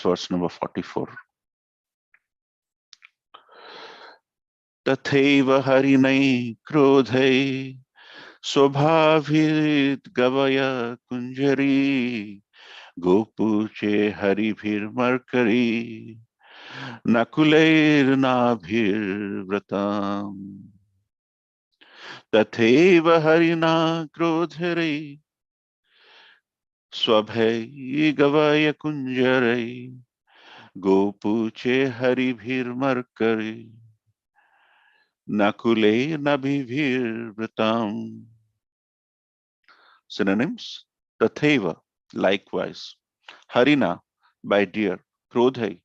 verse number 44. Tatheva harinai krodhai स्वभावित गवय कुंजरी गोपूचे हरिभिर mercury नकुलैर्नाभिर्व्रतम् तथैव हरिणा क्रोधरै स्वभै गवय कुंजरै गोपूचे हरिभिर mercury नकुलैर्नाभिर्व्रतम्. Synonyms: Tatheva, likewise; Harina, by deer; Krodhai,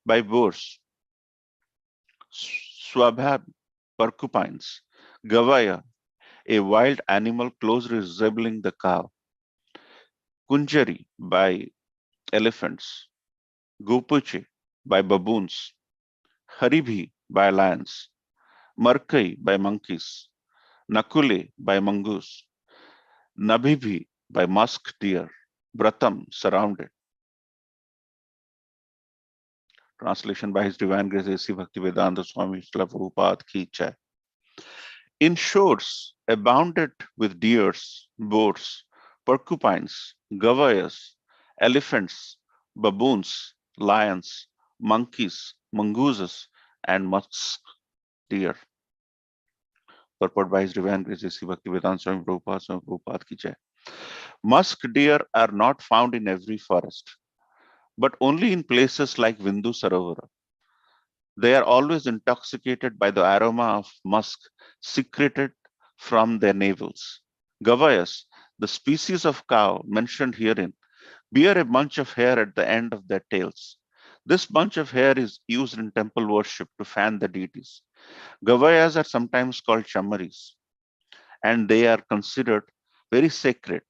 by boars; Swabhab, porcupines; Gavaya, a wild animal closely resembling the cow; Kunjari, by elephants; Gopuche, by baboons; Haribhi, by lions; Markai, by monkeys; Nakule, by mongoose; Nabhibi, by musk deer; Vratam, surrounded. Translation by His Divine Grace A.C. Bhaktivedanta Swami Srila Prabhupada Ki Jai. In shores abounded with deers, boars, porcupines, gavayas, elephants, baboons, lions, monkeys, mongooses, and musk deer. Purport by His Divine Grace A.C. Bhaktivedanta Swami Prabhupada Ki Jai. Musk deer are not found in every forest, but only in places like Vindhu Sarovara. They are always intoxicated by the aroma of musk secreted from their navels. Gavayas, the species of cow mentioned herein, bear a bunch of hair at the end of their tails. This bunch of hair is used in temple worship to fan the deities. Gavayas are sometimes called chamaris, and they are considered very sacred.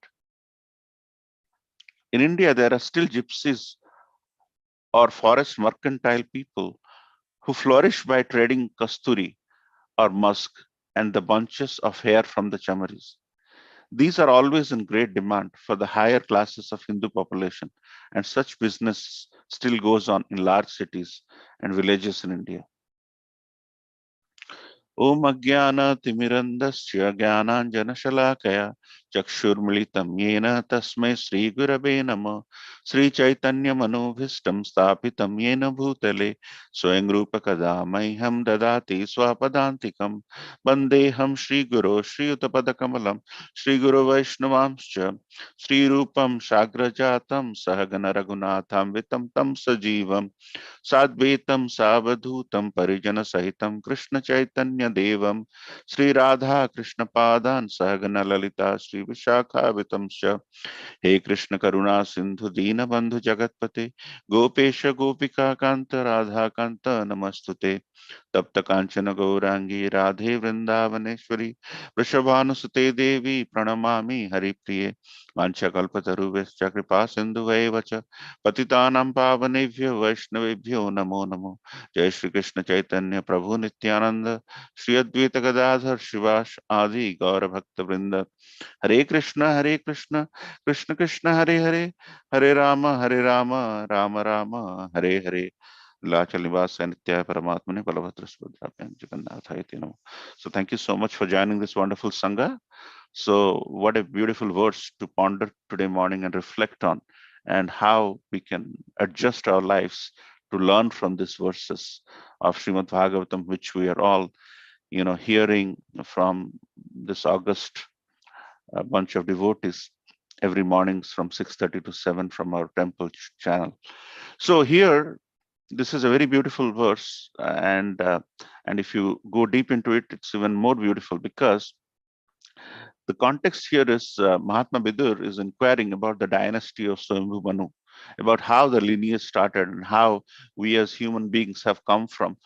In India, there are still gypsies or forest mercantile people who flourish by trading kasturi or musk and the bunches of hair from the chamaris. These are always in great demand for the higher classes of Hindu population, and such business still goes on in large cities and villages in India. Om Ajnana Timirandasya Jnananjanashalakaya Chakshurmilitam Yena Tasmai Sri Gurave Nama Sri Chaitanya Manobhishtam Sthapitam Yena Bhutale Swayam Rupa Kadamaiham Dadati Swapadantikam Bandeham Sri Guru Sri Utapadakamalam Sri Guru Vaishnavamscha Sri Rupam Shagrajatam Sahagana Raghunatham Vitam Tam Sajivam Sadvaitam Savadhutam Parijana Sahitam Krishna Chaitanya Devam Sri Radha Krishna Padan Sahagana Lalita Sri Vishakha Vitamsha He Krishna Karuna Sindhu Dina Bandhu Jagatpate Gopesha Gopika Kanta Radha Kanta Namastute Tapta Kanchana Gaurangi Radhe Vrindavaneshwari Vrishabhanusute Devi Pranamami Haripriye Vanchakalpataruvescha Kripa Sindhuvevacha Patitanam Pavanebhyo Vaishnavebhyo Namo Namo Jai Shri Krishna Chaitanya Prabhu Nityananda Shri Advaita Gadadhar Shivash Adi Gaura Bhakta Vrinda Hare Krishna Krishna Krishna Hare Hare Hare Rama Rama Rama Hare Hare Lachal Nivas Nitya Paramatmane Balabhadra Subhadrabhyam Jagannathaya Te Namo. So thank you so much for joining this wonderful Sangha. So what a beautiful verse to ponder today morning and reflect on, and how we can adjust our lives to learn from these verses of Srimad Bhagavatam, which we are all, hearing from this August bunch of devotees every mornings from 6:30 to 7 from our temple channel. So here, this is a very beautiful verse, and if you go deep into it, it's even more beautiful, because the context here is Mahatma Bidur is inquiring about the dynasty of Swayambhu Manu, about how the lineage started and how we as human beings have come from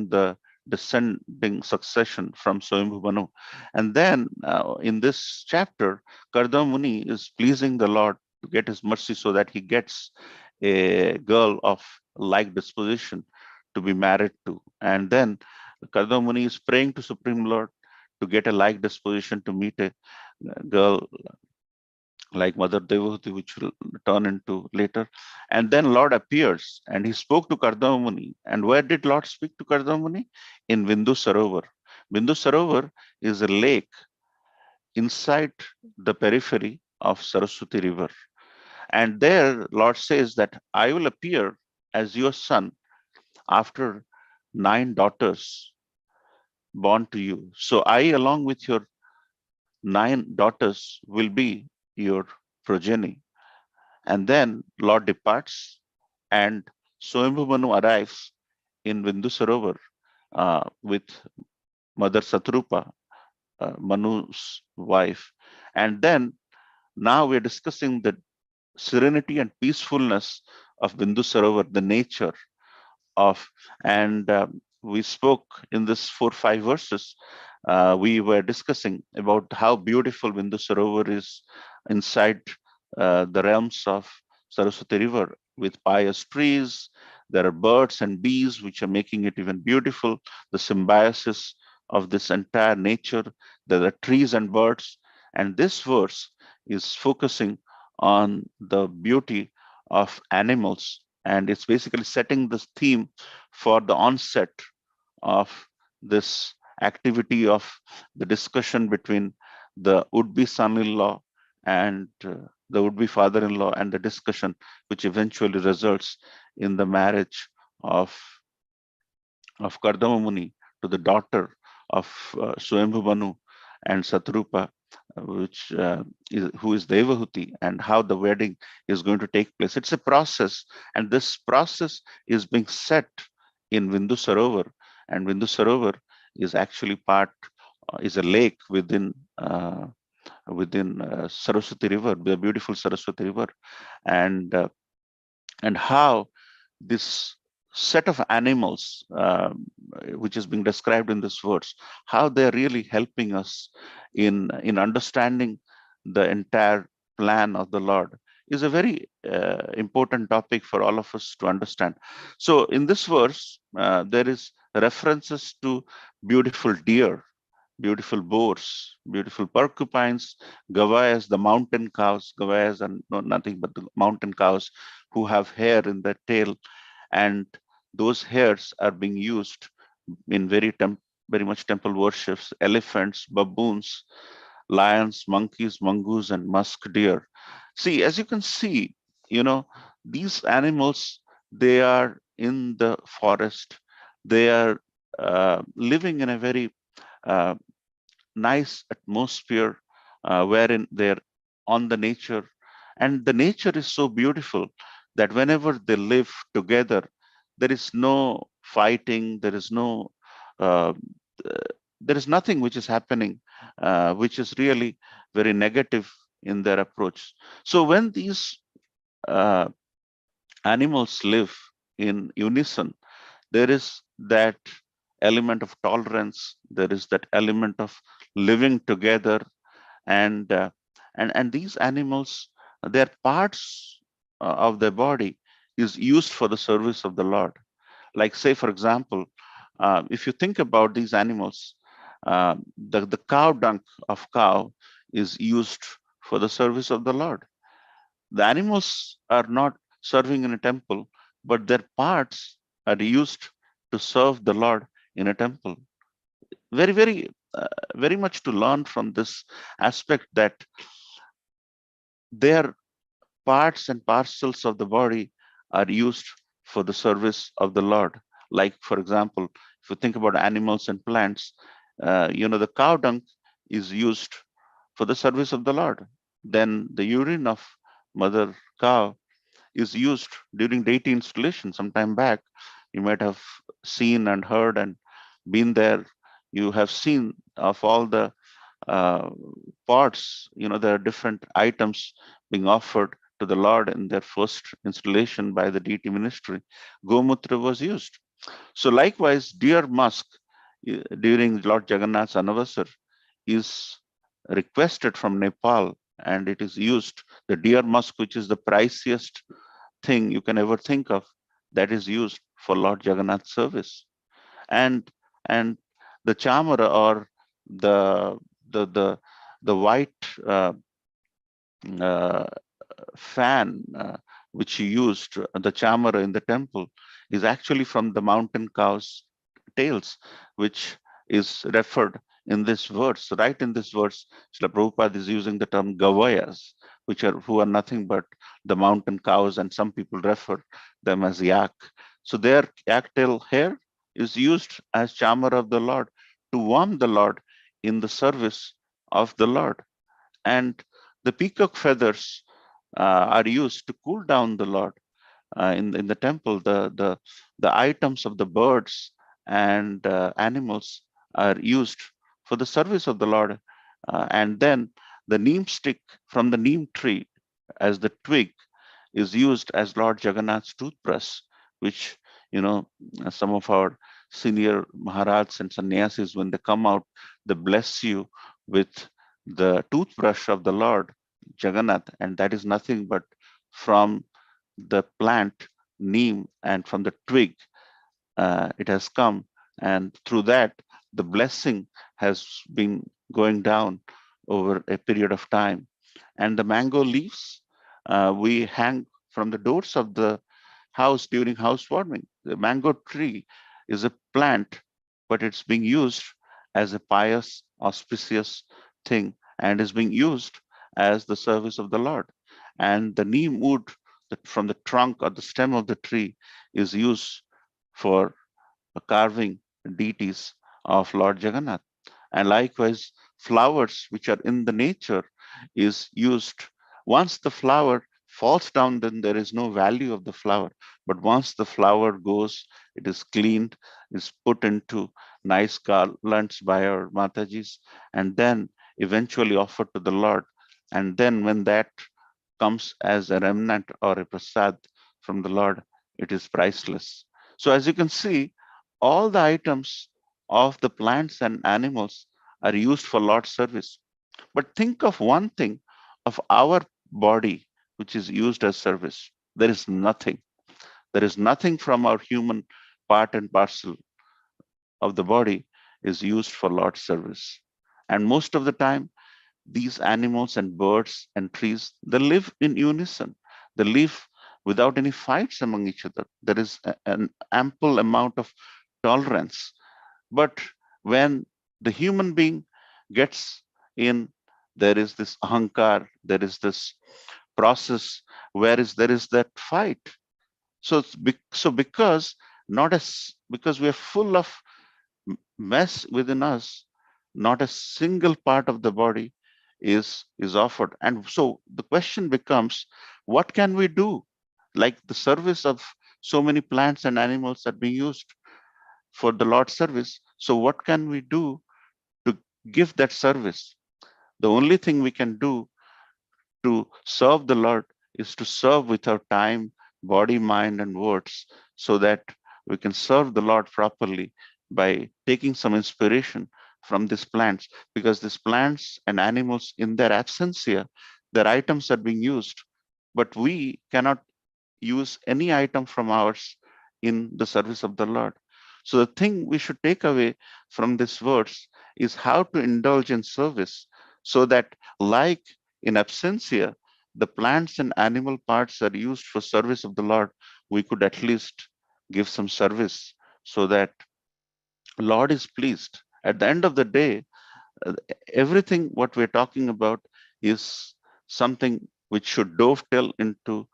the descending succession from Swayambhu Manu. And then in this chapter, Kardama Muni is pleasing the Lord to get his mercy so that he gets a girl of like disposition to be married to. And then Kardama Muni is praying to Supreme Lord to get a like disposition to meet a girl like Mother Devahuti, which will turn into later. And then Lord appears and he spoke to Kardama Muni. And where did Lord speak to Kardama Muni? In Bindu Sarovar. Bindu Sarovar is a lake inside the periphery of Saraswati River. And there, Lord says that I will appear as your son after 9 daughters born to you. So I, along with your 9 daughters, will be your progeny. And then Lord departs, and Swayambhu Manu arrives in Bindu Sarovar with Mother Satrupa, Manu's wife. And then now we're discussing the serenity and peacefulness of Bindu Sarovar, the nature of, and we spoke in this 4 5 verses. We were discussing about how beautiful Bindu Sarovar is inside the realms of Saraswati River with pious trees. There are birds and bees which are making it even beautiful. The symbiosis of this entire nature. There are trees and birds, and this verse is focusing on the beauty of animals, and it's basically setting this theme for the onset of this activity of the discussion between the would-be son-in-law and the would-be father-in-law, and the discussion which eventually results in the marriage of Kardama Muni to the daughter of Swayambhu Manu and Satrupa, who is Devahuti, and how the wedding is going to take place. It's a process, and this process is being set in Bindu Sarovar, and Bindu Sarovar is actually is a lake within Saraswati River, the beautiful Saraswati River, and and how this set of animals, which is being described in this verse, how they're really helping us in understanding the entire plan of the Lord, is a very important topic for all of us to understand. So in this verse, there is references to beautiful deer, beautiful boars, beautiful porcupines, gavayas, the mountain cows. Gavayas are nothing but the mountain cows who have hair in their tail, and those hairs are being used in very much temple worships. Elephants, baboons, lions, monkeys, mongoose, and musk deer. See, as you can see, these animals, they are in the forest. They are living in a very uh, nice atmosphere, wherein they're on the nature, and the nature is so beautiful that whenever they live together, there is no fighting, uh, there is nothing which is happening which is really very negative in their approach. So when these uh, animals live in unison, there is that element of tolerance, there is that element of living together, and and these animals, their parts of their body is used for the service of the Lord. Like, say for example, if you think about these animals, the cow dung of cow is used for the service of the Lord. The animals are not serving in a temple, but their parts are used to serve the Lord in a temple. Very, very much to learn from this aspect, that their parts and parcels of the body are used for the service of the Lord. Like, for example, if you think about animals and plants, the cow dung is used for the service of the Lord. Then the urine of mother cow is used during deity installation. Some time back, you might have seen and heard and been there. You have seen of all the uh, pots, there are different items being offered to the Lord in their first installation by the deity ministry. Gomutra was used. So likewise, deer musk during Lord Jagannath's anniversary is requested from Nepal, and it is used. The deer musk, which is the priciest thing you can ever think of, that is used for Lord Jagannath service. And and the chamara, or the the the the white uh, fan which he used, the chamara in the temple, is actually from the mountain cow's tails, which is referred in this verse. Right in this verse, Srila Prabhupada is using the term gavayas, which are who are nothing but the mountain cows, and some people refer them as yak. So their yak tail hair is used as chamara of the Lord to warm the Lord in the service of the Lord. And the peacock feathers are used to cool down the Lord in the temple. The items of the birds and animals are used for the service of the Lord, and then the neem stick from the neem tree as the twig is used as Lord Jagannath's toothbrush, which, you know, some of our senior Maharats and sannyasis, when they come out, they bless you with the toothbrush of the Lord Jagannath, and that is nothing but from the plant neem and from the twig it has come, and through that the blessing has been going down over a period of time. And the mango leaves we hang from the doors of the house during housewarming. The mango tree is a plant, but it's being used as a pious, auspicious thing, and is being used as the service of the Lord. And the neem wood from the trunk or the stem of the tree is used for carving deities of Lord Jagannath. And likewise, flowers which are in the nature is used. Once the flower falls down, then there is no value of the flower. But once the flower goes, it is cleaned, is put into nice garlands by our Matajis, and then eventually offered to the Lord. And then when that comes as a remnant or a prasad from the Lord, it is priceless. So as you can see, all the items of the plants and animals are used for Lord's service. But think of one thing of our body which is used as service. There is nothing. There is nothing from our human part and parcel of the body is used for Lord's service. And most of the time, these animals and birds and trees, they live in unison. They live without any fights among each other. There is an ample amount of tolerance. But when the human being gets in, there is this ahankar, there is this process where there is that fight. So so because not as because we are full of mess within us, not a single part of the body is offered. And so the question becomes, what can we do? Like the service of so many plants and animals are being used for the Lord's service. So what can we do to give that service? The only thing we can do to serve the Lord is to serve with our time, body, mind, and words, so that we can serve the Lord properly by taking some inspiration from these plants, because these plants and animals, in their absence here, their items are being used, but we cannot use any item from ours in the service of the Lord. So the thing we should take away from this verse is how to indulge in service, so that, like in absentia, the plants and animal parts are used for service of the Lord, we could at least give some service so that Lord is pleased. At the end of the day, uh, everything what we're talking about is something which should dovetail into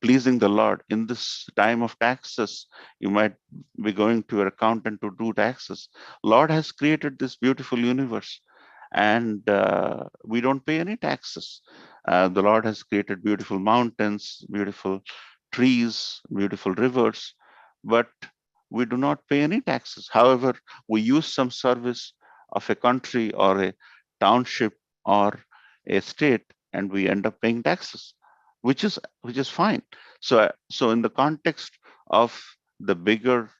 pleasing the Lord. In this time of taxes, you might be going to your accountant to do taxes. Lord has created this beautiful universe, and we don't pay any taxes. The Lord has created beautiful mountains, beautiful trees, beautiful rivers, but we do not pay any taxes. However, we use some service of a country or a township or a state, and we end up paying taxes, which is fine. So in the context of the bigger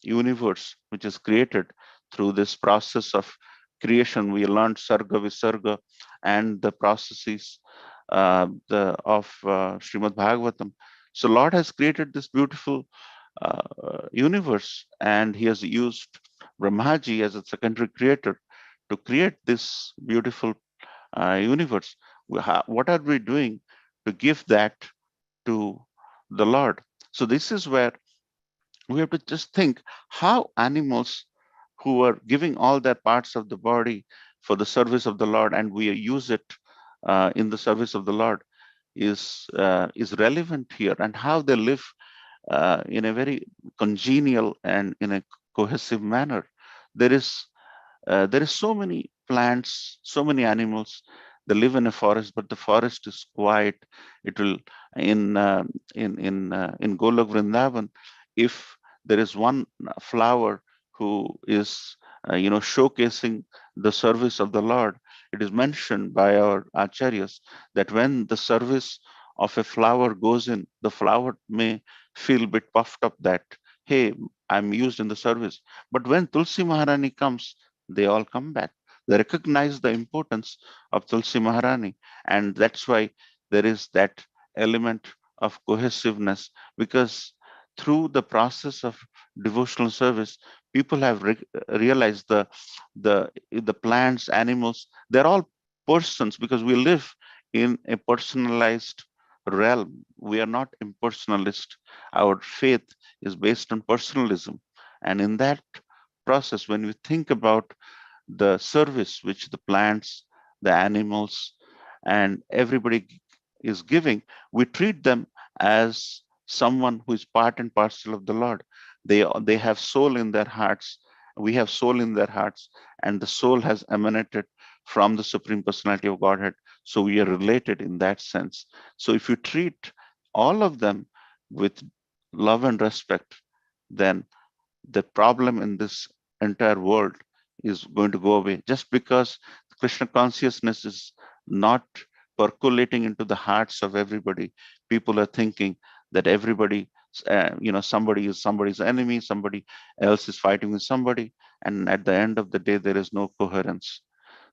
universe which is created through this process of creation, we learned sarga visarga and the processes of Srimad Bhagavatam. So Lord has created this beautiful universe, and he has used Brahmaji as a secondary creator to create this beautiful universe. What are we doing to give that to the Lord? So this is where we have to just think how animals who are giving all their parts of the body for the service of the Lord, and we use it in the service of the Lord, is relevant here, and how they live in a very congenial and in a cohesive manner. There is so many plants, so many animals. They live in a forest, but the forest is quiet. It will in in Golok Vrindavan, if there is one flower who is showcasing the service of the Lord, it is mentioned by our acharyas that when the service of a flower goes in, the flower may feel a bit puffed up that, hey, I'm used in the service. But when Tulsi Maharani comes, they all come back. They recognize the importance of Tulsi Maharani, and that's why there is that element of cohesiveness, because through the process of devotional service, people have realized the plants, animals, they're all persons, because we live in a personalized realm. We are not impersonalist. Our faith is based on personalism, and in that process, when we think about the service which the plants, the animals, and everybody is giving, we treat them as someone who is part and parcel of the Lord. They have soul in their hearts. We have soul in their hearts, and the soul has emanated from the Supreme Personality of Godhead. So we are related in that sense. So if you treat all of them with love and respect, then the problem in this entire world is going to go away, just because Krishna consciousness is not percolating into the hearts of everybody. People are thinking that everybody, somebody is somebody's enemy, somebody else is fighting with somebody, and at the end of the day, there is no coherence.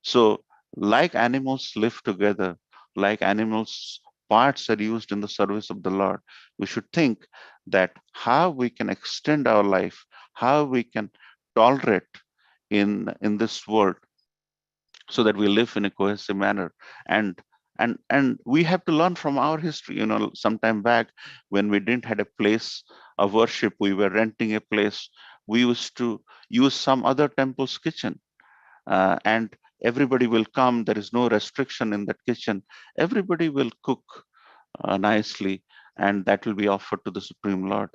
So, like animals live together, like animals' parts are used in the service of the Lord, we should think that how we can extend our life, how we can tolerate in this world, so that we live in a cohesive manner. And and and we have to learn from our history. Some time back, when we didn't had a place of worship, we were renting a place. We used to use some other temple's kitchen, and everybody will come. There is no restriction in that kitchen. Everybody will cook nicely, and that will be offered to the Supreme Lord.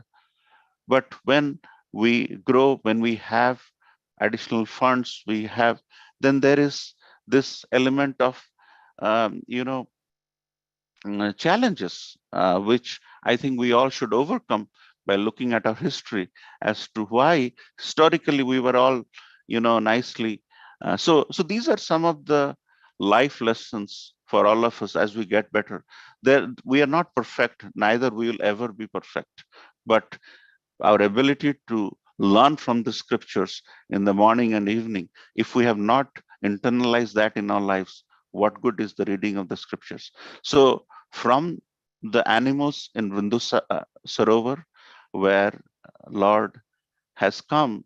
But when we grow, when we have additional funds, we have, then there is this element of um, you know challenges, which I think we all should overcome by looking at our history as to why historically we were all, nicely. So these are some of the life lessons for all of us as we get better. There, we are not perfect, neither we will ever be perfect, but our ability to learn from the scriptures in the morning and evening, if we have not internalized that in our lives, what good is the reading of the scriptures? So, from the animals in Sarovar, where Lord has come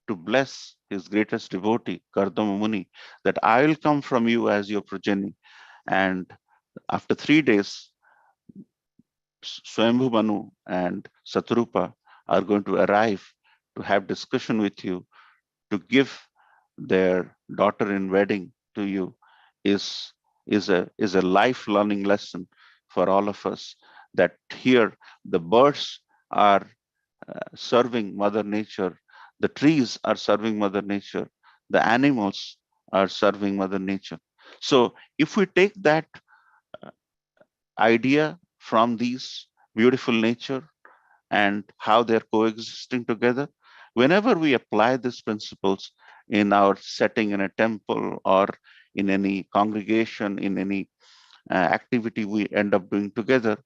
to bless his greatest devotee, Kardama Muni, that I will come from you as your progeny. And after 3 days, Swayambhu Manu and Satrupa are going to arrive to have discussion with you, to give their daughter in wedding to you, is is a life learning lesson for all of us, that here the birds are serving Mother Nature, the trees are serving Mother Nature, the animals are serving Mother Nature. So if we take that idea from these beautiful nature and how they're coexisting together, whenever we apply these principles in our setting in a temple or in any congregation, in any activity we end up doing together,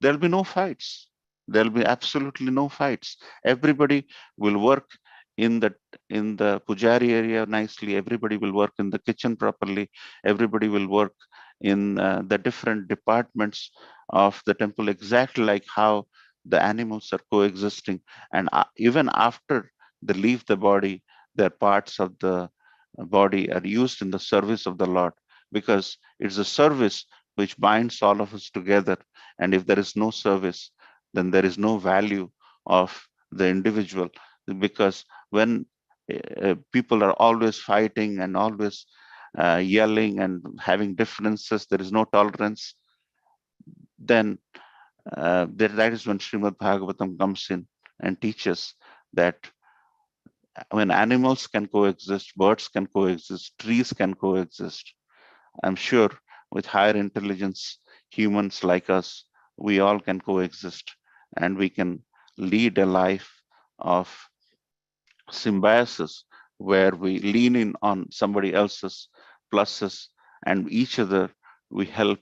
there'll be no fights. There'll be absolutely no fights. Everybody will work in the pujari area nicely. Everybody will work in the kitchen properly. Everybody will work in the different departments of the temple, exactly like how the animals are coexisting. And even after they leave the body, their parts of the body are used in the service of the Lord. because it's a service which binds all of us together. And if there is no service, then there is no value of the individual, because when people are always fighting and always yelling and having differences, there is no tolerance, then that is when Srimad Bhagavatam comes in and teaches that when animals can coexist, birds can coexist, trees can coexist. I'm sure with higher intelligence, humans like us, we all can coexist, and we can lead a life of symbiosis where we lean in on somebody else's pluses, and each other we help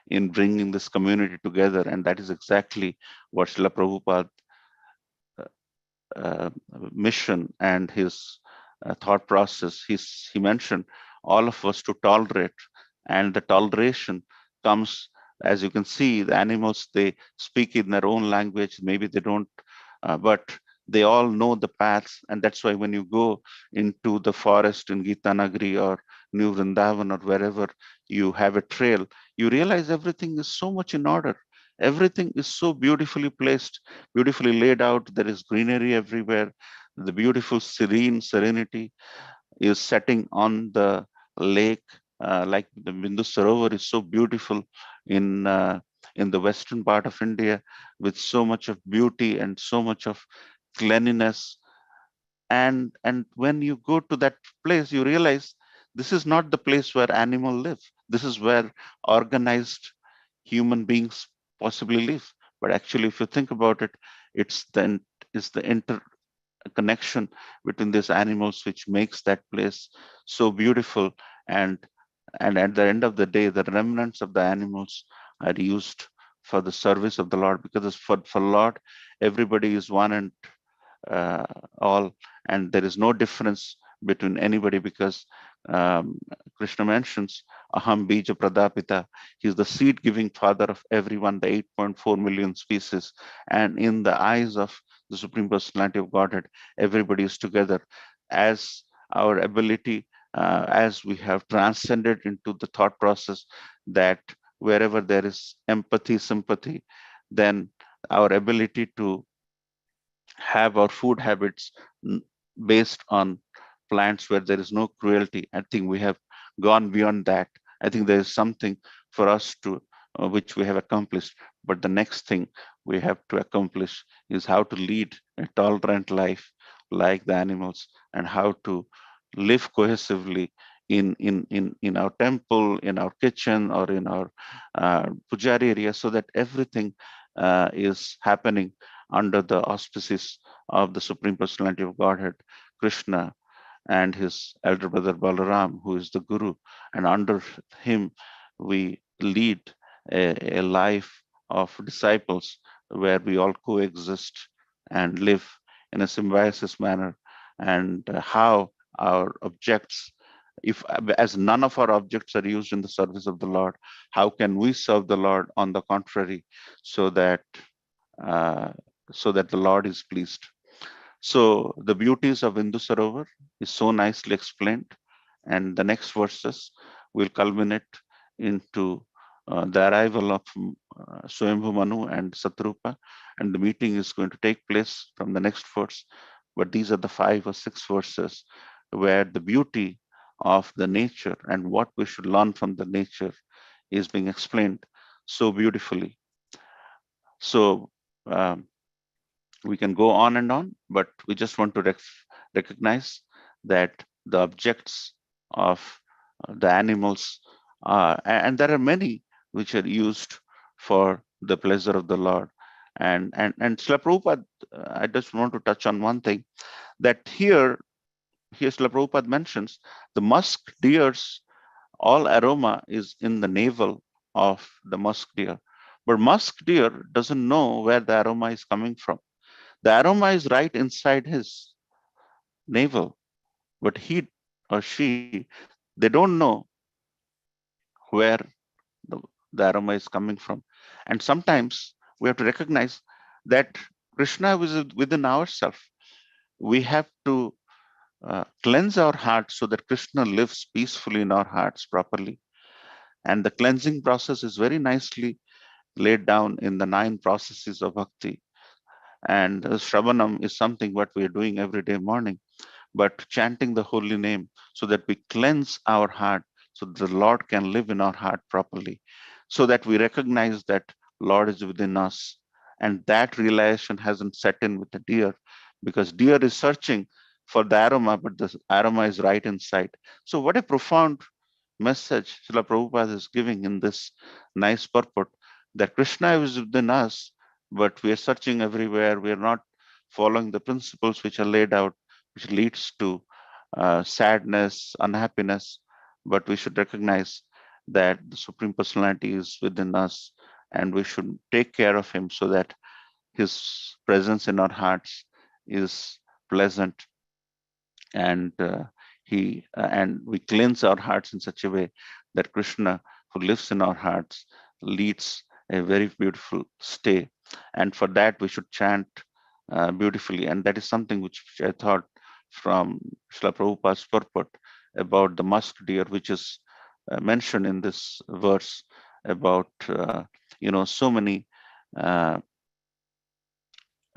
in bringing this community together. And that is exactly what Srila Prabhupada uh, mission and his thought process. He mentioned all of us to tolerate, and the toleration comes, as you can see, the animals, they speak in their own language. Maybe they don't, but they all know the paths, and that's why when you go into the forest in Gita Nagari or New Vrindavan or wherever you have a trail, you realize everything is so much in order. Everything is so beautifully placed, beautifully laid out. There is greenery everywhere. The beautiful serene serenity is setting on the lake. Like the Bindu Sarovar is so beautiful in the western part of India, with so much of beauty and so much of cleanliness. And when you go to that place, you realize this is not the place where animals live. This is where organized human beings possibly live. But actually, if you think about it, it's the interconnection between these animals which makes that place so beautiful. And and at the end of the day, the remnants of the animals are used for the service of the Lord, because for Lord, everybody is one and uh, all, and there is no difference between anybody, because um, Krishna mentions Aham Bija Pradapita. He's the seed giving father of everyone, the 8.4 million species. And in the eyes of the Supreme Personality of Godhead, everybody is together. As our ability, as we have transcended into the thought process that wherever there is empathy, sympathy, then our ability to have our food habits based on plants where there is no cruelty. I think we have gone beyond that. I think there is something for us to, which we have accomplished. But the next thing we have to accomplish is how to lead a tolerant life like the animals, and how to live cohesively in our temple, in our kitchen, or in our pujari area, so that everything is happening under the auspices of the Supreme Personality of Godhead, Krishna, and his elder brother Balaram, who is the Guru. And under him, we lead a life of disciples where we all coexist and live in a symbiosis manner. And how our objects, if as none of our objects are used in the service of the Lord, how can we serve the Lord on the contrary, so that uh, so that the Lord is pleased. So the beauties of Bindu Sarovar is so nicely explained, and the next verses will culminate into the arrival of Swayambhu Manu and Satrupa, and the meeting is going to take place from the next verse. But these are the 5 or 6 verses where the beauty of the nature and what we should learn from the nature is being explained so beautifully. So um, we can go on and on, but we just want to recognize that the objects of the animals are, and there are many which are used for the pleasure of the Lord. And Srila Prabhupada, I just want to touch on one thing, that here Srila Prabhupada mentions the musk deer's all aroma is in the navel of the musk deer. But musk deer doesn't know where the aroma is coming from. The aroma is right inside his navel, but he or she, they don't know where the, the aroma is coming from. And sometimes we have to recognize that Krishna is within ourselves. We have to cleanse our hearts so that Krishna lives peacefully in our hearts properly. And the cleansing process is very nicely laid down in the 9 processes of bhakti. And Shravanam is something what we are doing every day morning, but chanting the holy name so that we cleanse our heart, so the Lord can live in our heart properly, so that we recognize that Lord is within us. And that realization hasn't set in with the deer, because deer is searching for the aroma, but the aroma is right inside. So what a profound message Srila Prabhupada is giving in this nice purport, that Krishna is within us, but we are searching everywhere. We are not following the principles which are laid out, which leads to sadness, unhappiness. But we should recognize that the Supreme Personality is within us, and we should take care of him so that his presence in our hearts is pleasant, and and we cleanse our hearts in such a way that Krishna, who lives in our hearts, leads a very beautiful stay. And for that we should chant beautifully, and that is something which I thought from Srila Prabhupada's purport about the musk deer, which is mentioned in this verse about so many uh,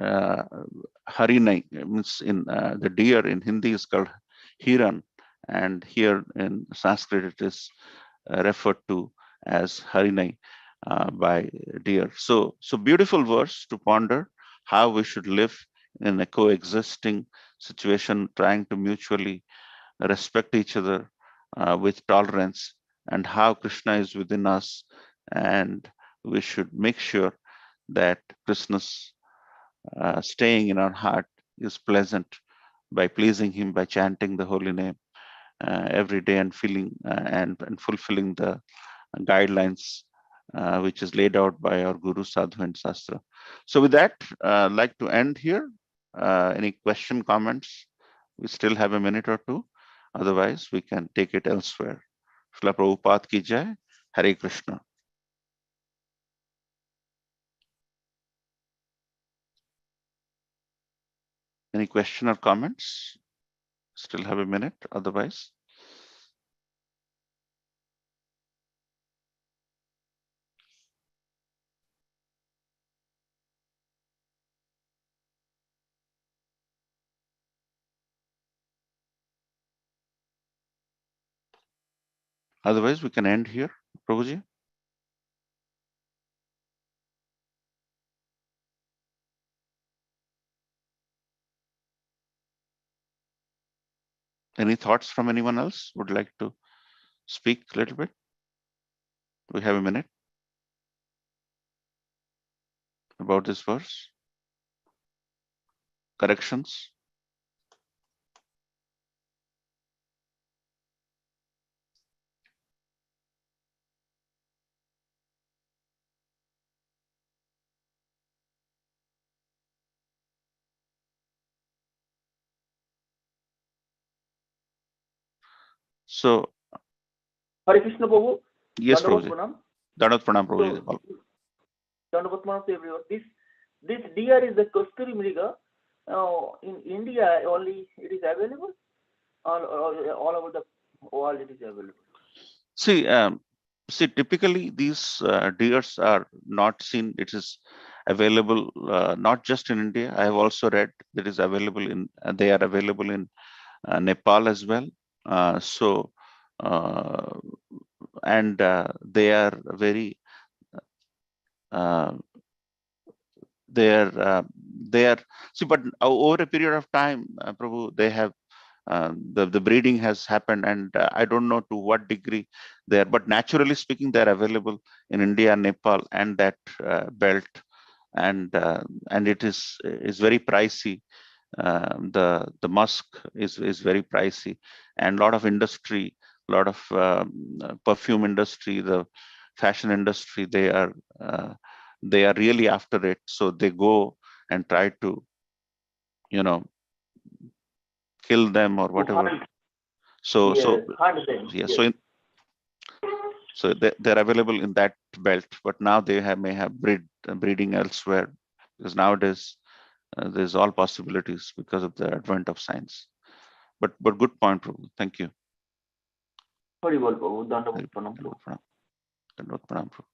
uh, harinai, means in the deer in Hindi is called hiran, and here in Sanskrit it is referred to as harinai by deer. So beautiful verse to ponder how we should live in a coexisting situation, trying to mutually respect each other with tolerance, and how Krishna is within us, and we should make sure that Krishna's staying in our heart is pleasant by pleasing him, by chanting the holy name every day, and feeling and fulfilling the guidelines which is laid out by our Guru, Sadhu, and Sastra. So with that, I'd like to end here. Any question, comments? We still have a minute or two. Otherwise, we can take it elsewhere. Srila Prabhupada ki jai. Hare Krishna. Any question or comments? Still have a minute. Otherwise, we can end here. Prabhuji. Any thoughts from anyone else would like to speak a little bit? We have a minute about this verse. Corrections? So, Hare Krishna Prabhu. yes, Prabhuji. Dandavat Pranam, Prabhuji. Dandavat Pranam to everyone. This deer is the Kasturi Mriga. In India only it is available. All over the world it is available. See, typically these deers are not seen. It is available not just in India. I have also read that is available in. They are available in Nepal as well. So, and they are very. They are see, but over a period of time, Prabhu, they have the breeding has happened, and I don't know to what degree they are, but naturally speaking, they are available in India, Nepal, and that belt, and it is very pricey. The musk is very pricey, and a lot of industry, a lot of perfume industry, the fashion industry, they are really after it. So they go and try to, kill them or whatever. So they're available in that belt, but now they may have breeding elsewhere, because nowadays there's all possibilities because of the advent of science. But good point, Prabhu. Thank you. Hari Bol Prabhu. Dandavat Pranam. Dandavat Pranam, Prabhu.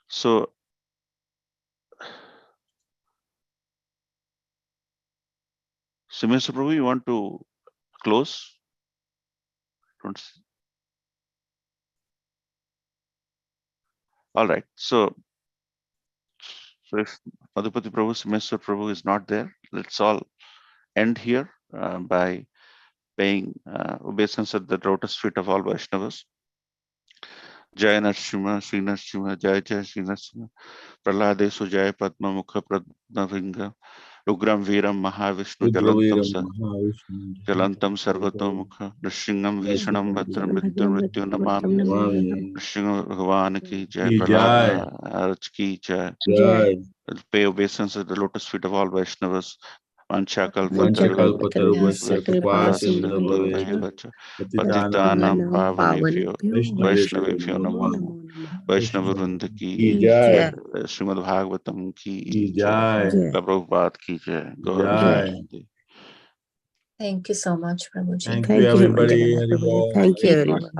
So, Simesha Prabhu, you want to close? Don't see. All right. So if Madhupati Prabhu, Simeswar Prabhu is not there, let's all end here by paying obeisance at the lotus feet of all Vaishnavas. Jai Narsimha, Sri Narsimha, Jai Jai Sri Narsimha, Praladesu Jai Padma Mukha Pradnavinga, Ugram Viram Mahavishnu Jalantam Sarvatomukha, Nrishingam Vishanam Bhadram Mrityu Namami, Nrishingam Bhagavan ki Jai, Prahlad Maharaj ki Jai. Pay obeisance at the lotus feet of all Vaishnavas. Vanchakalpatarubhasya kripasindovacha patitanam pavanebhyo Vaishnavebhyo namo namo. Vaishnavavrinda ki jai. Srimad Bhagavatam ki jai. Prabhupada ki jai. Gaur Premanandi. Thank you so much, Prabhuji. Thank you, everybody. Thank you, everyone.